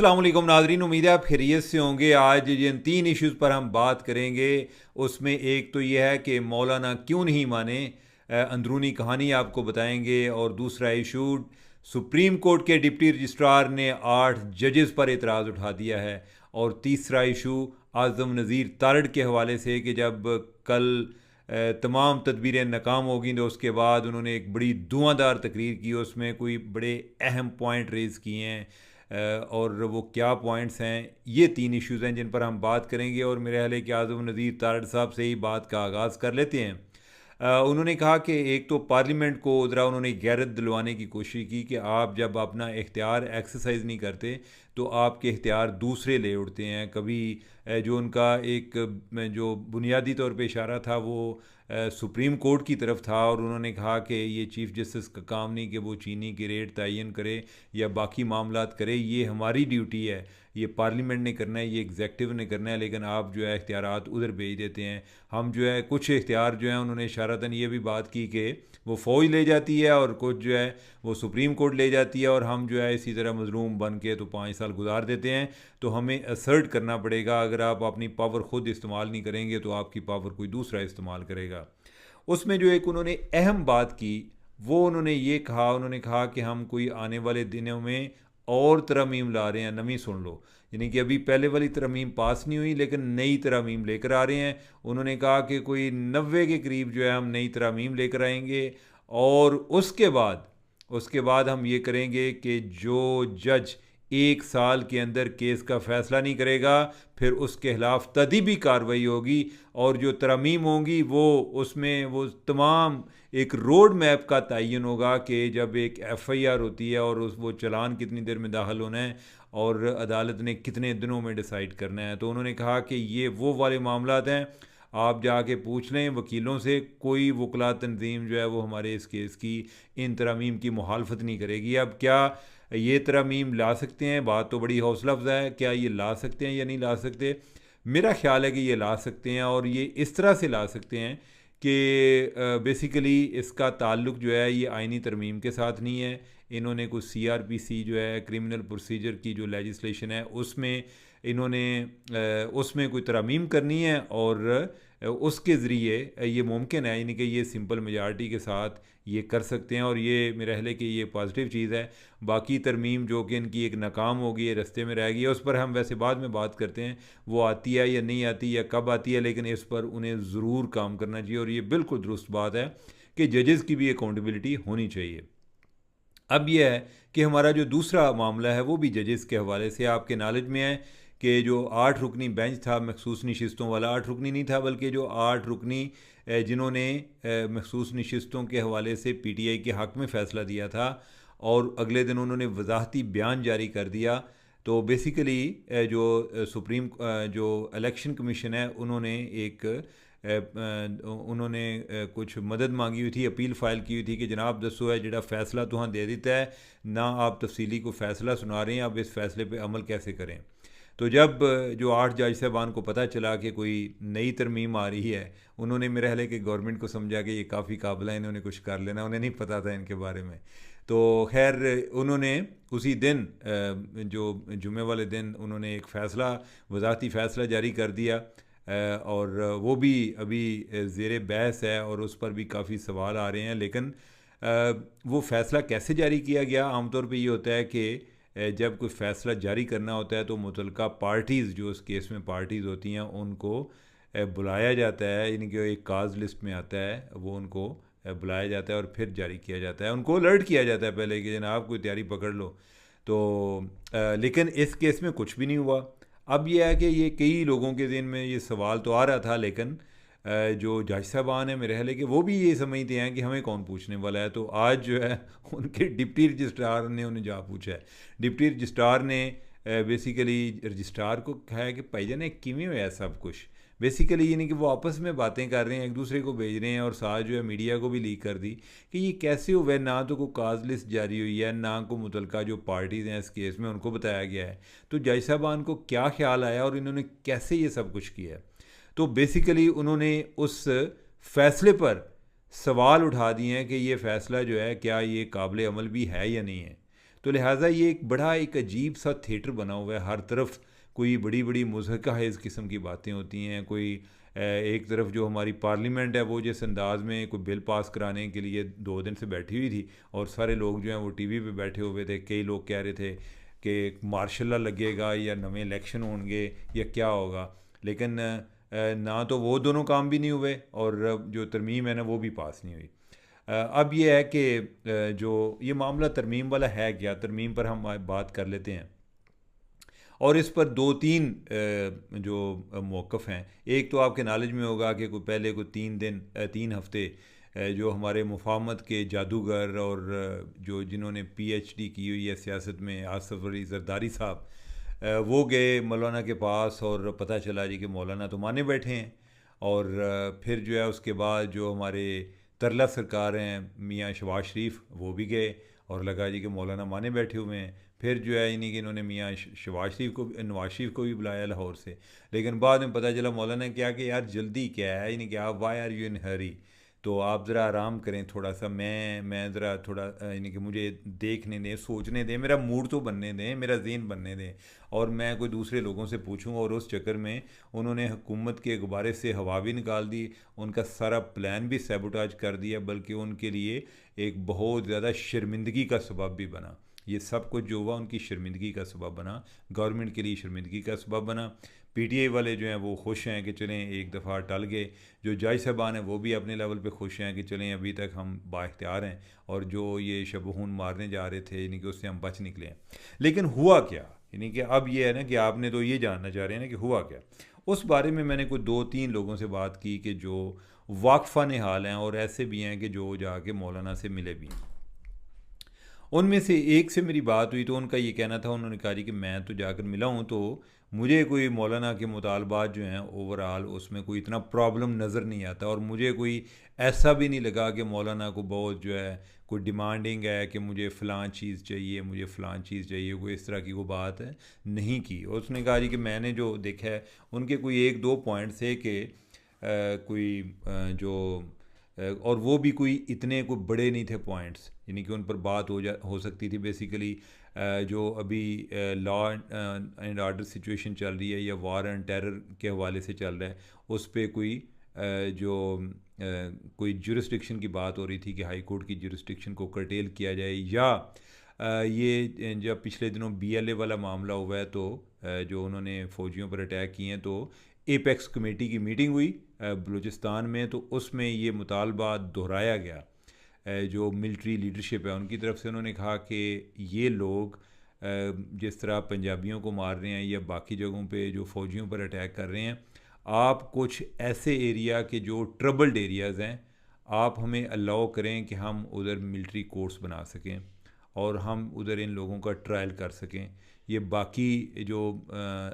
अस्सलाम वालेकुम नाज़रीन, उम्मीद है आप खैरियत से होंगे। आज जिन तीन इश्यूज़ पर हम बात करेंगे उसमें एक तो ये है कि मौलाना क्यों नहीं माने, अंदरूनी कहानी आपको बताएंगे। और दूसरा इशू, सुप्रीम कोर्ट के डिप्टी रजिस्ट्रार ने 8 जजेस पर एतराज़ उठा दिया है। और तीसरा इशू आज़म नज़ीर तारड़ के हवाले से कि जब कल तमाम तदबीरें नाकाम हो गई तो उसके बाद उन्होंने एक बड़ी धुआंधार तकरीर की, उसमें कोई बड़े अहम पॉइंट रेज़ किए हैं। और वो क्या पॉइंट्स हैं, ये तीन इश्यूज़ हैं जिन पर हम बात करेंगे। और मेरे ख्याल है कि आज़म नज़ीर तारड़ साहब से ही बात का आगाज़ कर लेते हैं। उन्होंने कहा कि एक तो पार्लियामेंट को ज़रा उन्होंने गैरत दिलवाने की कोशिश की कि आप जब अपना इख्तियार एक्सरसाइज नहीं करते तो आपके इख्तियार दूसरे ले उठते हैं। कभी जो उनका एक जो बुनियादी तौर पे इशारा था वो सुप्रीम कोर्ट की तरफ था, और उन्होंने कहा कि ये चीफ़ जस्टिस का काम नहीं कि वो चीनी के रेट तयन करे या बाकी मामलात करे, ये हमारी ड्यूटी है, ये पार्लियामेंट ने करना है, ये एग्जेक्टिव ने करना है। लेकिन आप जो है इख्तियारात उधर भेज देते हैं। हम जो है कुछ इख्तियार जो है उन्होंने इशारतन ये भी बात की कि वो फ़ौज ले जाती है और कुछ जो है वो सुप्रीम कोर्ट ले जाती है, और हम जो है इसी तरह मज़लूम बन के तो 5 साल गुजार देते हैं। तो हमें असर्ट करना पड़ेगा, अगर आप अपनी पावर ख़ुद इस्तेमाल नहीं करेंगे तो आपकी पावर कोई दूसरा इस्तेमाल करेगा। उसमें जो एक उन्होंने अहम बात की वो उन्होंने कहा कि हम कोई आने वाले दिनों में और तरमीम ला रहे हैं, नवी सुन लो, यानी कि अभी पहले वाली तरमीम पास नहीं हुई लेकिन नई तरमीम लेकर आ रहे हैं। उन्होंने कहा कि कोई 90 के करीब जो है हम नई तरमीम लेकर आएंगे, और उसके बाद हम ये करेंगे कि जो जज 1 साल के अंदर केस का फ़ैसला नहीं करेगा फिर उसके ख़िलाफ़ तदीबी कार्रवाई होगी। और जो तरमीम होंगी उसमें वो तमाम एक रोड मैप का तयन होगा कि जब एक FIR होती है और वो चालान कितनी देर में दाखिल होना है और अदालत ने कितने दिनों में डिसाइड करना है। तो उन्होंने कहा कि ये वो वाले मामलात हैं, आप जाके पूछ लें वकीलों से, कोई वकला तंजीम जो है वो हमारे इस केस की इन तरमीम की मुखालफत नहीं करेगी। अब क्या ये तरमीम ला सकते हैं? बात तो बड़ी हौसला अफजा है, क्या ये ला सकते हैं या नहीं ला सकते? मेरा ख्याल है कि ये ला सकते हैं, और ये इस तरह से ला सकते हैं कि बेसिकली इसका ताल्लुक जो है ये आइनी तरमीम के साथ नहीं है। इन्होंने कुछ CRPC जो है क्रिमिनल प्रोसीजर की जो लेजिस्लेशन है उसमें कोई तरमीम करनी है, और उसके ज़रिए ये मुमकिन है, यानी कि ये सिंपल मेजॉरिटी के साथ ये कर सकते हैं। और ये मेरा ख्याल है कि ये पॉजिटिव चीज़ है। बाकी तरमीम जो कि इनकी एक नाकाम होगी, ये रास्ते में रह गई है, उस पर हम वैसे बाद में बात करते हैं वो आती है या नहीं आती या कब आती है, लेकिन इस पर उन्हें ज़रूर काम करना चाहिए। और ये बिल्कुल दुरुस्त बात है कि जजेस की भी अकाउंटेबिलिटी होनी चाहिए। अब यह है कि हमारा जो दूसरा मामला है वो भी जजेस के हवाले से आपके नॉलेज में है कि जो 8 रुकनी बेंच था, मखसूस नशिस्तों वाला 8 रुकनी नहीं था बल्कि जो 8 रुकनी जिन्होंने मखसूस नशिस्तों के हवाले से PTI के हक़ में फ़ैसला दिया था, और अगले दिन उन्होंने वजाहती बयान जारी कर दिया। तो बेसिकली जो इलेक्शन कमीशन है उन्होंने कुछ मदद मांगी हुई थी, अपील फाइल की हुई थी कि जनाब दसो है जो फैसला तो हाँ दे देता है ना, आप तफसीली को फ़ैसला सुना रहे हैं, अब इस फैसले पे अमल कैसे करें। तो जब जो 8 जज साहबान को पता चला कि कोई नई तरमीम आ रही है, उन्होंने मेरे ख्याल है कि गवर्नमेंट को समझा कि ये काफ़ी काबिल है, इन्होंने कुछ कर लेना, उन्हें नहीं पता था इनके बारे में। तो खैर उन्होंने उसी दिन जो जुमे वाले दिन उन्होंने एक फ़ैसला, वजाहती फ़ैसला जारी कर दिया, और वो भी अभी ज़ेर बहस है और उस पर भी काफ़ी सवाल आ रहे हैं। लेकिन वो फ़ैसला कैसे जारी किया गया, आमतौर पे ये होता है कि जब कोई फ़ैसला जारी करना होता है तो मुतल्लिका पार्टीज़, जो उस केस में पार्टीज़ होती हैं, उनको बुलाया जाता है, यानी कि एक काज लिस्ट में आता है, वो उनको बुलाया जाता है और फिर जारी किया जाता है। उनको अलर्ट किया जाता है पहले कि जनाब कोई तैयारी पकड़ लो। तो लेकिन इस केस में कुछ भी नहीं हुआ। अब यह है कि ये कई लोगों के ज़हन में ये सवाल तो आ रहा था, लेकिन जो जज साहबान हैं मेरे ख्याल है कि वो भी ये समझते हैं कि हमें कौन पूछने वाला है। तो आज जो है उनके डिप्टी रजिस्ट्रार ने उन्हें जा पूछा है। डिप्टी रजिस्ट्रार ने बेसिकली रजिस्ट्रार को कहा है कि भाईजान किमें होया सब कुछ, बेसिकली यानी कि वो आपस में बातें कर रहे हैं, एक दूसरे को भेज रहे हैं, और साथ जो है मीडिया को भी लीक कर दी कि ये कैसे हुआ है। ना तो कोई काज लिस्ट जारी हुई है, ना को मुतल्लिका जो पार्टीज़ हैं इस केस में उनको बताया गया है। तो जज साहबान को क्या ख्याल आया और इन्होंने कैसे ये सब कुछ किया है। तो बेसिकली उन्होंने उस फैसले पर सवाल उठा दिए हैं कि ये फ़ैसला जो है क्या ये काबिल अमल भी है या नहीं है। तो लिहाजा ये एक अजीब सा थिएटर बना हुआ है। हर तरफ कोई बड़ी बड़ी मुज़हका है इस किस्म की बातें होती हैं। कोई एक तरफ जो हमारी पार्लियामेंट है वो जिस अंदाज़ में कोई बिल पास कराने के लिए 2 दिन से बैठी हुई थी, और सारे लोग जो हैं वो टीवी पे बैठे हुए थे। कई लोग कह रहे थे कि मार्शल लॉ लगेगा या नए इलेक्शन होंगे या क्या होगा, लेकिन ना तो वो दोनों काम भी नहीं हुए और जो तरमीम है ना वो भी पास नहीं हुई। अब ये है कि जो ये मामला तरमीम वाला है क्या, तरमीम पर हम बात कर लेते हैं। और इस पर 2-3 जो मौक़िफ़ हैं। एक तो आपके नॉलेज में होगा कि कोई पहले कोई 3 हफ़्ते जो हमारे मुफाहमत के जादूगर और जो जिन्होंने PhD की हुई है सियासत में, आसिफ अली ज़रदारी साहब, वो गए मौलाना के पास और पता चला जी कि मौलाना तो माने बैठे हैं। और फिर जो है उसके बाद जो हमारे तरला सरकार हैं मियाँ शहबाज शरीफ, वो भी गए और लगा जी कि मौलाना माने बैठे हुए हैं। फिर जो है यानी कि इन्होंने मियाँ शहबाज शरीफ को, नवाज शरीफ को भी बुलाया लाहौर से। लेकिन बाद में पता चला मौलाना ने क्या कि यार जल्दी क्या है, यानी कि आप वाई आर यू इन हरी, तो आप ज़रा आराम करें थोड़ा सा, मैं ज़रा थोड़ा यानी कि मुझे देखने दें, सोचने दें, मेरा मूड तो बनने दें, मेरा ज़हन बनने दें, और मैं कोई दूसरे लोगों से पूछूं। और उस चक्कर में उन्होंने हुकूमत के गुब्बारे से हवा भी निकाल दी, उनका सारा प्लान भी सैबोटाज कर दिया, बल्कि उनके लिए एक बहुत ज़्यादा शर्मिंदगी का सबब भी बना। ये सब कुछ जो हुआ उनकी शर्मिंदगी का सबब बना, गवर्नमेंट के लिए शर्मिंदगी का सबब बना। PTI वाले जो हैं वो खुश हैं कि चलें एक दफ़ा टल गए। जो जज साहबान हैं वो भी अपने लेवल पे खुश हैं कि चलें अभी तक हम बाइख्तियार हैं, और जो ये शबहून मारने जा रहे थे यानी कि उससे हम बच निकले हैं। लेकिन हुआ क्या, यानी कि अब ये है ना कि आपने तो ये जानना चाह रहे हैं ना कि हुआ क्या। उस बारे में मैंने कोई 2-3 लोगों से बात की कि जो वाकफ़ा निहाल हैं, और ऐसे भी हैं कि जो जाके मौलाना से मिले भी हैं। उनमें से एक से मेरी बात हुई तो उनका ये कहना था, उन्होंने कहा जी कि मैं तो जाकर मिला हूँ तो मुझे कोई मौलाना के मुतालबात जो हैं ओवरऑल उसमें कोई इतना प्रॉब्लम नज़र नहीं आता, और मुझे कोई ऐसा भी नहीं लगा कि मौलाना को बहुत जो है कोई डिमांडिंग है कि मुझे फ़लाँ चीज़ चाहिए, मुझे फ़लाँ चीज़ चाहिए, कोई इस तरह की वो बात है नहीं की। और उसने कहा जी कि मैंने जो देखा है उनके कोई 1-2 पॉइंट्स थे कि कोई जो और वो भी कोई इतने कोई बड़े नहीं थे पॉइंट्स, यानी कि उन पर बात हो सकती थी। बेसिकली जो अभी लॉ एंड ऑर्डर सिचुएशन चल रही है या वार एंड टेरर के हवाले से चल रहा है, उस पर कोई जो कोई जुरिस्डिक्शन की बात हो रही थी कि हाई कोर्ट की जुरिस्डिक्शन को कर्टेल किया जाए, या ये जब पिछले दिनों BLA वाला मामला हुआ है तो जो उन्होंने फ़ौजियों पर अटैक किए हैं, तो एपेक्स कमेटी की मीटिंग हुई बलूचिस्तान में, तो उसमें ये मुतालबा दोहराया गया। जो मिलिट्री लीडरशिप है उनकी तरफ से उन्होंने कहा कि ये लोग जिस तरह पंजाबियों को मार रहे हैं या बाकी जगहों पे जो फ़ौजियों पर अटैक कर रहे हैं, आप कुछ ऐसे एरिया के जो ट्रबल्ड एरियाज़ हैं आप हमें अलाउ करें कि हम उधर मिलिट्री कोर्ट्स बना सकें और हम उधर इन लोगों का ट्रायल कर सकें। ये बाकी जो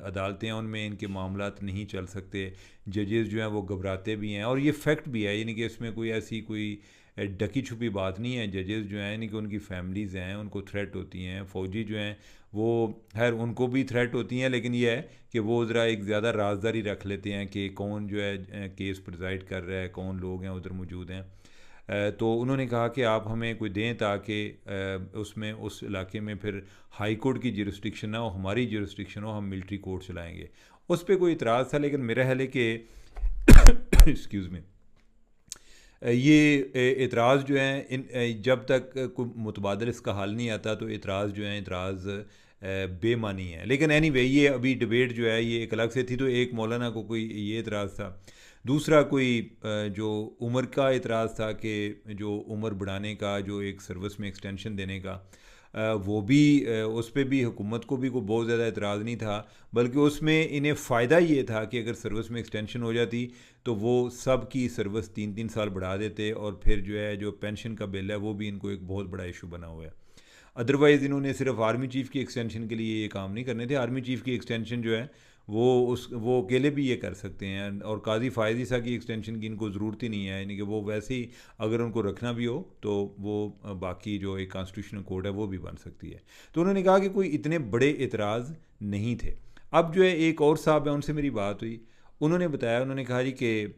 अदालतें हैं उनमें इनके मामलात नहीं चल सकते, जजेस जो हैं वो घबराते भी हैं, और ये फैक्ट भी है, यानी कि इसमें कोई ऐसी कोई ढकी छुपी बात नहीं है। जजेस जो हैं यानी कि उनकी फैमिलीज़ हैं, उनको थ्रेट होती हैं। फ़ौजी जो हैं वो खैर उनको भी थ्रेट होती हैं, लेकिन ये है कि वो ज़रा एक ज़्यादा राजदारी रख लेते हैं कि कौन जो है केस प्रिजाइड कर रहा है, कौन लोग हैं उधर मौजूद हैं। तो उन्होंने कहा कि आप हमें कोई दें ताकि उसमें उस इलाके में फिर हाई कोर्ट की जुरिस्डिक्शन ना हो, हमारी जुरिस्डिक्शन हो, हम मिलिट्री कोर्ट चलाएँगे। उस पर कोई इतराज़ था, लेकिन मेरा ख्याल है कि एक्सक्यूज़ मी, ये एतराज़ जो हैं इन जब तक कोई मुतबादल इसका हल नहीं आता तो एतराज़ जो हैं एतराज़ बेमानी है। लेकिन एनीवे ये अभी डिबेट जो है ये एक अलग से थी। तो एक मौलाना को कोई ये एतराज़ था, दूसरा कोई जो उम्र का एतराज़ था कि जो उम्र बढ़ाने का, जो एक सर्विस में एक्सटेंशन देने का, वो भी उस पर भी हुकूमत को भी कोई बहुत ज़्यादा एतराज़ नहीं था, बल्कि उसमें इन्हें फ़ायदा ये था कि अगर सर्विस में एक्सटेंशन हो जाती तो वो सब की सर्विस 3-3 साल बढ़ा देते, और फिर जो है जो पेंशन का बिल है वो भी इनको एक बहुत बड़ा इशू बना हुआ है। अदरवाइज़ इन्होंने सिर्फ आर्मी चीफ़ की एक्सटेंशन के लिए ये काम नहीं करने थे। आर्मी चीफ़ की एक्सटेंशन जो है वो अकेले भी ये कर सकते हैं, और काजी फ़ायद ईसा की एक्सटेंशन की इनको ज़रूरत ही नहीं है, यानी कि वो वैसे ही अगर उनको रखना भी हो तो वो बाकी जो एक कॉन्स्टिट्यूशनल कोड है वो भी बन सकती है। तो उन्होंने कहा कि कोई इतने बड़े एतराज़ नहीं थे। अब जो है एक और साहब है, उनसे मेरी बात हुई, उन्होंने बताया, उन्होंने कहा जी कि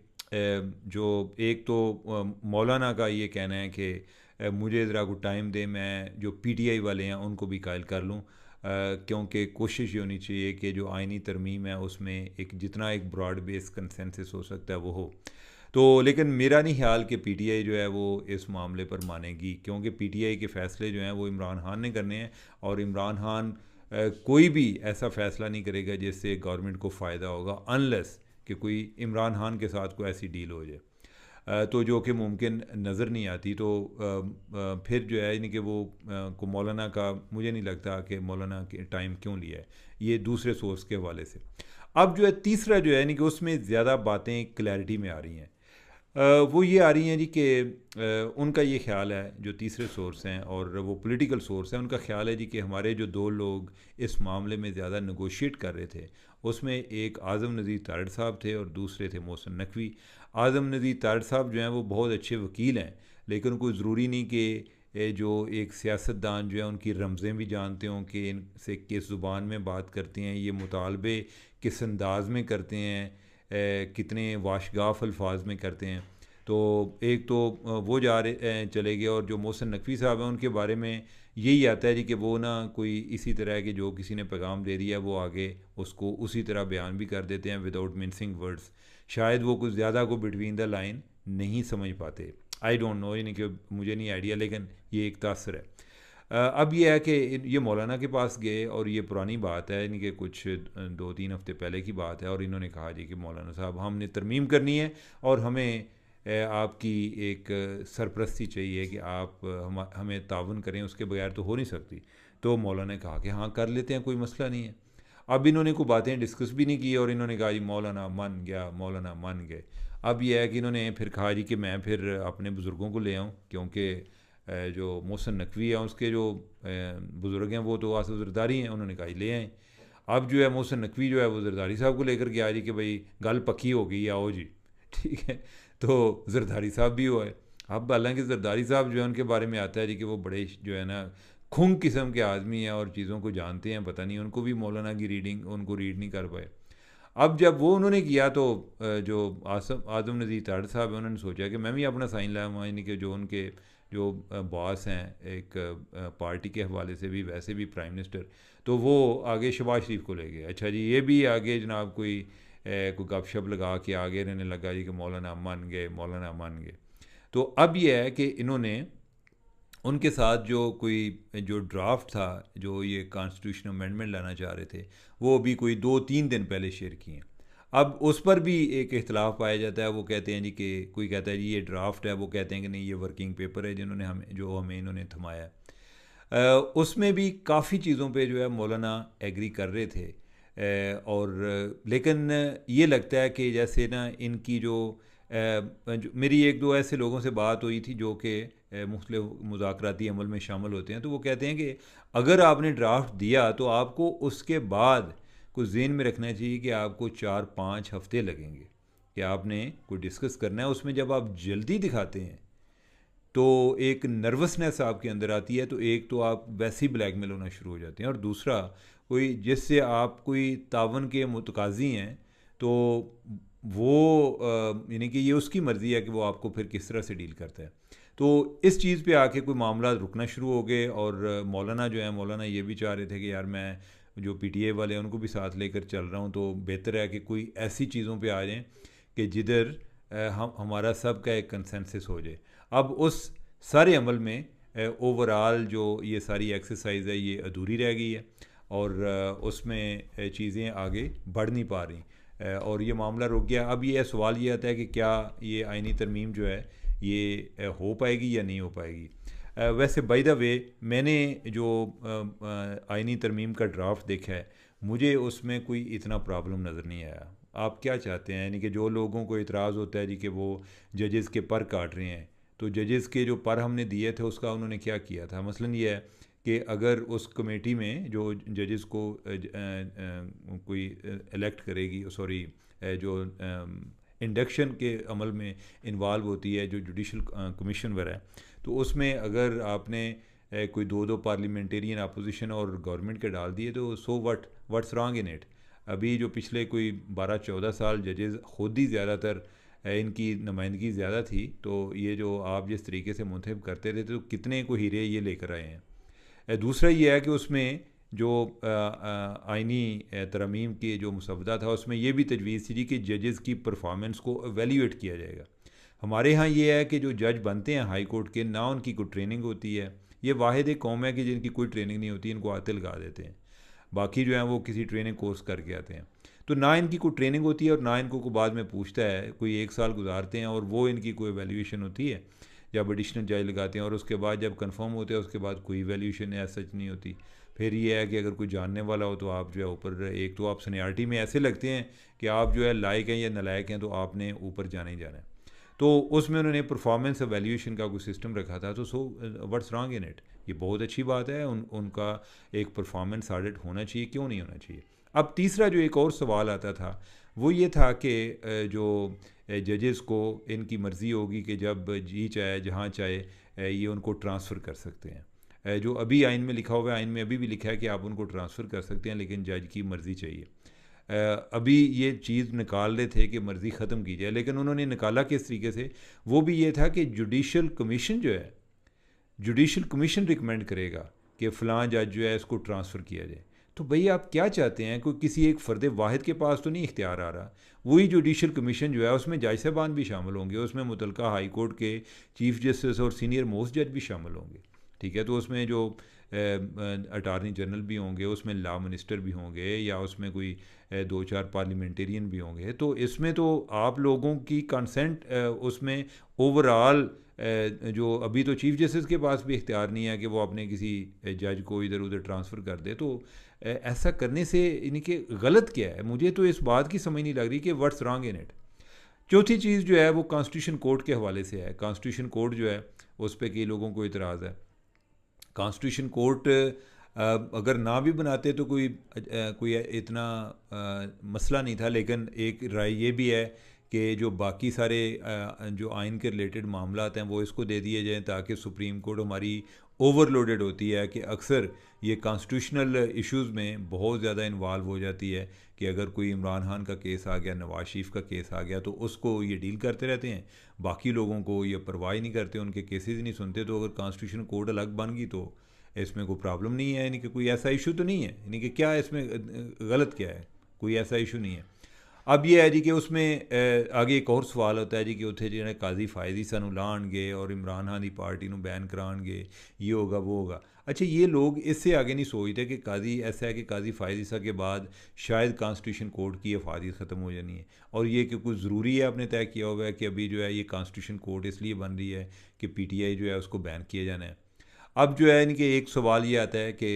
जो एक तो मौलाना का ये कहना है कि मुझे ज़रा कुछ टाइम दें, मैं जो PTI वाले हैं उनको भी कायल कर लूँ, क्योंकि कोशिश ये होनी चाहिए कि जो आइनी तरमीम है उसमें एक जितना एक ब्रॉड बेस कंसेंसस हो सकता है वो हो। तो लेकिन मेरा नहीं ख्याल कि PTI जो है वो इस मामले पर मानेगी, क्योंकि PTI के फ़ैसले जो हैं वो इमरान खान ने करने हैं, और इमरान खान कोई भी ऐसा फ़ैसला नहीं करेगा जिससे गवर्नमेंट को फ़ायदा होगा, अनलेस कि कोई इमरान खान के साथ कोई ऐसी डील हो जाए, तो जो कि मुमकिन नज़र नहीं आती। तो फिर जो है यानी कि वो को मौलाना का मुझे नहीं लगता कि मौलाना के टाइम क्यों लिया है, ये दूसरे सोर्स के हवाले से। अब जो है तीसरा जो है यानी कि उसमें ज़्यादा बातें क्लैरिटी में आ रही हैं। वो ये आ रही हैं जी कि उनका ये ख़्याल है, जो तीसरे सोर्स हैं और वो पॉलिटिकल सोर्स हैं, उनका ख़्याल है जी कि हमारे जो दो लोग इस मामले में ज़्यादा नेगोशिएट कर रहे थे, उसमें एक आज़म नज़ीर तारड़ साहब थे और दूसरे थे मोहसिन नकवी। आज़म नज़ीर तारड़ साहब जो हैं वो बहुत अच्छे वकील हैं, लेकिन कोई ज़रूरी नहीं कि जो एक सियासतदान जो है उनकी रमज़ें भी जानते हों कि इनसे किस ज़ुबान में बात करते हैं, ये मुतालबे किस अंदाज में करते हैं, कितने वाशगाफ अल्फाज में करते हैं। तो एक तो वो जा रहे चले गए, और जो मोहसिन नकवी साहब हैं उनके बारे में यही आता है जी कि वो ना कोई इसी तरह के जो किसी ने पैगाम दे दिया वो आगे उसको उसी तरह बयान भी कर देते हैं विदाउट मिन्सिंग वर्ड्स। शायद वो कुछ ज़्यादा को बिटवीन द लाइन नहीं समझ पाते। आई डोंट नो, यानी कि मुझे नहीं आइडिया, लेकिन ये एक तासर है। अब ये है कि ये मौलाना के पास गए, और ये पुरानी बात है, यानी कि कुछ 2-3 हफ्ते पहले की बात है, और इन्होंने कहा जी कि मौलाना साहब हमने तरमीम करनी है और हमें आपकी एक सरपरस्ती चाहिए कि आप हमें ताउन करें, उसके बगैर तो हो नहीं सकती। तो मौलाना ने कहा कि हाँ कर लेते हैं, कोई मसला नहीं है। अब इन्होंने कोई बातें डिस्कस भी नहीं की, और इन्होंने कहा जी मौलाना मान गया, मौलाना मान गए। अब यह है कि इन्होंने फिर कहा जी कि मैं फिर अपने बुज़ुर्गों को ले आऊँ, क्योंकि जो मोहसिन नकवी है उसके जो बुज़ुर्ग हैं वो तो आसफ ज़रदारी हैं। उन्होंने कहा ले आए। अब जो है मोहसिन नकवी जो है वो ज़रदारी साहब को लेकर के आ जी कि भाई गल पक्की हो गई, आओ जी, ठीक है। तो ज़रदारी साहब भी हुए। अब हालांकि ज़रदारी साहब जो है उनके बारे में आता है जी कि वो बड़े जो है ना खुंग किस्म के आदमी हैं और चीज़ों को जानते हैं, पता नहीं उनको भी मौलाना की रीडिंग उनको रीड नहीं कर पाए। अब जब वो उन्होंने किया तो जो आज़म नज़ीर तारड़ साहब हैं उन्होंने सोचा कि मैं भी अपना साइन लाया हुआ, यानी कि जो उनके जो बॉस हैं एक पार्टी के हवाले से भी, वैसे भी प्राइम मिनिस्टर, तो वो आगे शहबाज शरीफ को ले गए। अच्छा जी, ये भी आगे जनाब कोई गपशप लगा के आगे रहने लगा जी कि मौलाना मान गए, मौलाना मान गए। तो अब ये है कि इन्होंने उनके साथ जो कोई जो ड्राफ्ट था, जो ये कॉन्स्टिट्यूशन अमेंडमेंट लाना चाह रहे थे, वो अभी कोई 2-3 दिन पहले शेयर किए हैं। अब उस पर भी एक इख्तलाफ पाया जाता है। वो कहते हैं जी कि कोई कहता है जी ये ड्राफ्ट है, वो कहते हैं कि नहीं ये वर्किंग पेपर है जिन्होंने हमें इन्होंने थमाया है। उसमें भी काफ़ी चीज़ों पे जो है मौलाना एग्री कर रहे थे, और लेकिन ये लगता है कि जैसे ना इनकी जो मेरी एक दो ऐसे लोगों से बात हुई थी जो कि मुख्तलिफ मुज़ाकराती अमल में शामिल होते हैं, तो वो कहते हैं कि अगर आपने ड्राफ्ट दिया तो आपको उसके बाद कुछ ज़हन में रखना चाहिए कि आपको 4-5 हफ्ते लगेंगे कि आपने कोई डिस्कस करना है। उसमें जब आप जल्दी दिखाते हैं तो एक नर्वसनेस आपके अंदर आती है, तो एक तो आप वैसे ही ब्लैकमेल होना शुरू हो जाते हैं, और दूसरा कोई जिससे आप कोई तावन के मुतकाज़ी हैं तो वो यानी कि ये उसकी मर्ज़ी है कि वो आपको फिर किस तरह से डील करता है। तो इस चीज़ पे आके कोई मामला रुकना शुरू हो गए, और मौलाना जो है मौलाना ये भी चाह रहे थे कि यार मैं जो PTI वाले हैं उनको भी साथ लेकर चल रहा हूँ, तो बेहतर है कि कोई ऐसी चीज़ों पे आ जाएं कि जिधर हम हमारा सब का एक कंसेंसस हो जाए। अब उस सारे अमल में ओवरऑल जो ये सारी एक्सरसाइज है ये अधूरी रह गई है, और उसमें चीज़ें आगे बढ़ नहीं पा रही, और ये मामला रुक गया। अब ये सवाल ये आता है कि क्या ये आइनी तरमीम जो है ये हो पाएगी या नहीं हो पाएगी। वैसे बाय द वे मैंने जो आइनी तरमीम का ड्राफ्ट देखा है, मुझे उसमें कोई इतना प्रॉब्लम नज़र नहीं आया। आप क्या चाहते हैं, यानी कि जो लोगों को इतराज़ होता है जी कि वो जजेस के पर काट रहे हैं, तो जजेस के जो पर हमने दिए थे उसका उन्होंने क्या किया था। मसलन ये है कि अगर उस कमेटी में जो जजेस को कोई इलेक्ट करेगी, सॉरी जो इंडक्शन के अमल में इन्वॉल्व होती है जो जुडिशल कमीशन वगैरह है, तो उसमें अगर आपने कोई दो पार्लियामेंटेरियन अपोजिशन और गवर्नमेंट के डाल दिए तो so what's wrong in it. अभी जो पिछले कोई 12-14 साल जजेस खुद ही ज़्यादातर इनकी नुमाइंदगी ज़्यादा थी, तो ये जो आप जिस तरीके से मुंतखब करते थे तो कितने को हीरे ये लेकर आए हैं। दूसरा ये है कि उसमें जो आइनी तरमीम की जो मसवदा था उसमें ये भी तजवीज़ थी कि जजेस की परफॉर्मेंस को एवेल्यूएट किया जाएगा। हमारे यहाँ ये है कि जो जज बनते हैं हाई कोर्ट के, ना उनकी कोई ट्रेनिंग होती है। ये वाहिद एक कौम है कि जिनकी कोई ट्रेनिंग नहीं होती, इनको आते लगा देते हैं। बाकी जो हैं वो किसी ट्रेनिंग कोर्स करके आते हैं। तो ना इनकी कोई ट्रेनिंग होती है और ना इनको को बाद में पूछता है, कोई 1 साल गुजारते हैं और वो इनकी कोई वैल्यूएशन होती है जब एडिशनल जज लगाते हैं, और उसके बाद जब कंफर्म होते हैं उसके बाद कोई वैल्यूएशन है सच नहीं होती। फिर ये है कि अगर कोई जानने वाला हो तो आप जो है ऊपर, एक तो आप सीनियरिटी में ऐसे लगते हैं कि आप जो है लायक हैं या नालायक हैं, तो आपने ऊपर जाना ही जाना है। तो उसमें उन्होंने परफॉर्मेंस एवेल्यूएशन का कोई सिस्टम रखा था। तो so what's wrong in it, ये बहुत अच्छी बात है। उनका एक परफॉर्मेंस ऑडिट होना चाहिए, क्यों नहीं होना चाहिए। अब तीसरा जो एक और सवाल आता था वो ये था कि जो जजेस को इनकी मर्ज़ी होगी कि जब जी चाहे जहाँ चाहे ये उनको ट्रांसफ़र कर सकते हैं। जो अभी आइन में लिखा हुआ है, आइन में अभी भी लिखा है कि आप उनको ट्रांसफ़र कर सकते हैं, लेकिन जज की मर्ज़ी चाहिए। अभी ये चीज़ निकाल रहे थे कि मर्ज़ी ख़त्म की जाए, लेकिन उन्होंने निकाला किस तरीके से, वो भी ये था कि जुडिशल कमीशन जो है, जुडिशल कमीशन रिकमेंड करेगा कि फ़लाँ जज जो है इसको ट्रांसफ़र किया जाए। तो भई आप क्या चाहते हैं, कोई किसी एक फ़र्द वाहिद के पास तो नहीं इख्तियार आ रहा। वही जुडिशल कमीशन जो है उसमें जज साहबान भी शामिल होंगे, उसमें मुतलका हाई कोर्ट के चीफ़ जस्टिस और सीनियर मोस्ट जज भी शामिल होंगे, ठीक है। तो उसमें जो अटारनी जनरल भी होंगे, उसमें लॉ मिनिस्टर भी होंगे, या उसमें कोई 2-4 पार्लियामेंटेरियन भी होंगे। तो इसमें तो आप लोगों की कंसेंट उसमें ओवरऑल जो अभी तो चीफ़ जस्टिस के पास भी इख्तियार नहीं है कि वो अपने किसी जज को इधर उधर ट्रांसफ़र कर दे। तो ऐसा करने से इनके गलत क्या है, मुझे तो इस बात की समझ नहीं लग रही कि व्हाट्स रॉन्ग इन इट। चौथी चीज़ जो है वो कॉन्स्टिट्यूशन कोर्ट के हवाले से है। कॉन्स्टिट्यूशन कोर्ट जो है उस पर कई लोगों को इतराज़ है। कॉन्स्टिट्यूशन कोर्ट अगर ना भी बनाते तो कोई इतना मसला नहीं था, लेकिन एक राय ये भी है कि जो बाकी सारे जो आइन के रिलेटेड मामलात हैं वो इसको दे दिए जाएं, ताकि सुप्रीम कोर्ट हमारी ओवरलोडेड होती है कि अक्सर ये कॉन्स्टिट्यूशनल इश्यूज़ में बहुत ज़्यादा इन्वॉल्व हो जाती है कि अगर कोई इमरान खान का केस आ गया, नवाज शरीफ का केस आ गया, तो उसको ये डील करते रहते हैं, बाकी लोगों को ये परवाह ही नहीं करते, उनके केसेस ही नहीं सुनते। तो अगर कॉन्स्टिट्यूशन कोर्ट अलग बन गई तो इसमें कोई प्रॉब्लम नहीं है, यानी कि कोई ऐसा इशू तो नहीं है, यानी कि क्या इसमें गलत क्या है, कोई ऐसा इशू नहीं है। अब ये है जी कि उसमें आगे एक और सवाल होता है जी कि उत्थे जिन्हें काजी फायदी सानू लाणगे और इमरान खान की पार्टी को बैन कराएंगे, ये होगा वो होगा। अच्छा, ये लोग इससे आगे नहीं सोचते कि काजी ऐसा है कि काजी फायदी सा के बाद शायद कॉन्स्टिट्यूशन कोर्ट की अफादियत ख़त्म हो जानी है, और ये कि कुछ ज़रूरी है आपने तय किया हुआ है कि अभी जो है ये कॉन्स्टिट्यूशन कोर्ट इसलिए बन रही है कि PTI जो है उसको बैन किया जाना है। अब जो है इनके एक सवाल ये आता है कि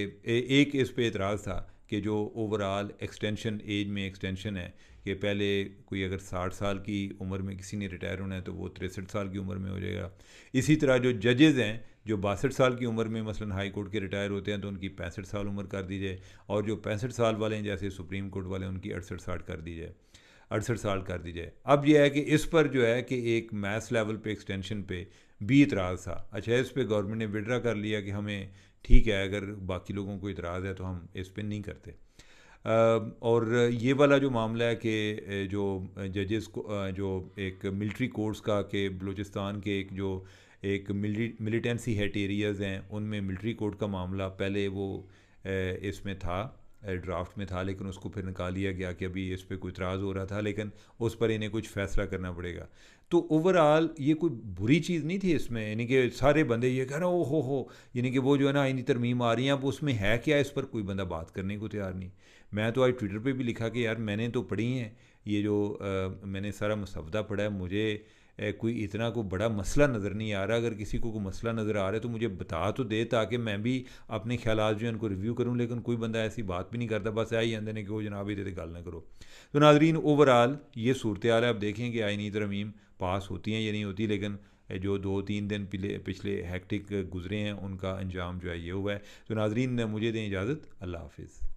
एक इस पे एतराज़ था कि जो ओवरऑल एक्सटेंशन, एज में एक्सटेंशन है कि पहले कोई अगर 60 साल की उम्र में किसी ने रिटायर होना है तो वो 63 साल की उम्र में हो जाएगा। इसी तरह जो जजेज़ हैं जो 62 साल की उम्र में मसलन हाई कोर्ट के रिटायर होते हैं तो उनकी 65 साल उम्र कर दी जाए, और जो 65 साल वाले हैं जैसे सुप्रीम कोर्ट वाले उनकी 68 कर दी जाए, 68 साल कर दी जाए। अब यह है कि इस पर जो है कि एक मैथ्स लेवल पे एक्सटेंशन पे भी इतराज़ था। अच्छा, इस पे गवर्नमेंट ने विड्रा कर लिया कि हमें ठीक है, अगर बाकी लोगों को इतराज़ है तो हम इस पर नहीं करते। और ये वाला जो मामला है कि जो जजेस को जो एक मिलिट्री कोर्ट्स का कि बलूचिस्तान के एक मिलिटेंसी हेट एरियाज़ हैं उनमें मिलिट्री कोर्ट का मामला पहले वो इसमें था, ड्राफ्ट में था, लेकिन उसको फिर निकाल लिया गया कि अभी इस पर कोई इतराज़ हो रहा था, लेकिन उस पर इन्हें कुछ फ़ैसला करना पड़ेगा। तो ओवरऑल ये कोई बुरी चीज़ नहीं थी इसमें, यानी कि सारे बंदे ये कह रहे हैं ओ हो, यानी कि वो जो है ना आईनी तरमीम आ रही हैं, अब उसमें है क्या, इस पर कोई बंदा बात करने को तैयार नहीं। मैं तो आज ट्विटर पे भी लिखा कि यार मैंने तो पढ़ी हैं ये जो मैंने सारा मसवदा पढ़ा है, मुझे कोई इतना कोई बड़ा मसला नज़र नहीं आ रहा। अगर किसी को कोई मसला नज़र आ रहा है तो मुझे बता तो दे, ताकि मैं भी अपने ख्यालात जो है उनको रिव्यू करूँ, लेकिन कोई बंदा ऐसी बात भी नहीं करता, बस आई आंदे ने कि वो जनाब ही गल ना करो। तो नाजरीन, ओवरऑल ये सूरत हाल है। अब देखें कि आईनी तरमीम पास होती हैं या नहीं होती, लेकिन जो 2-3 दिन पिछले हैक्टिक गुजरे हैं उनका अंजाम जो है ये हुआ है। तो नाजरीन, मुझे दें इजाज़त, अल्लाह हाफिज़।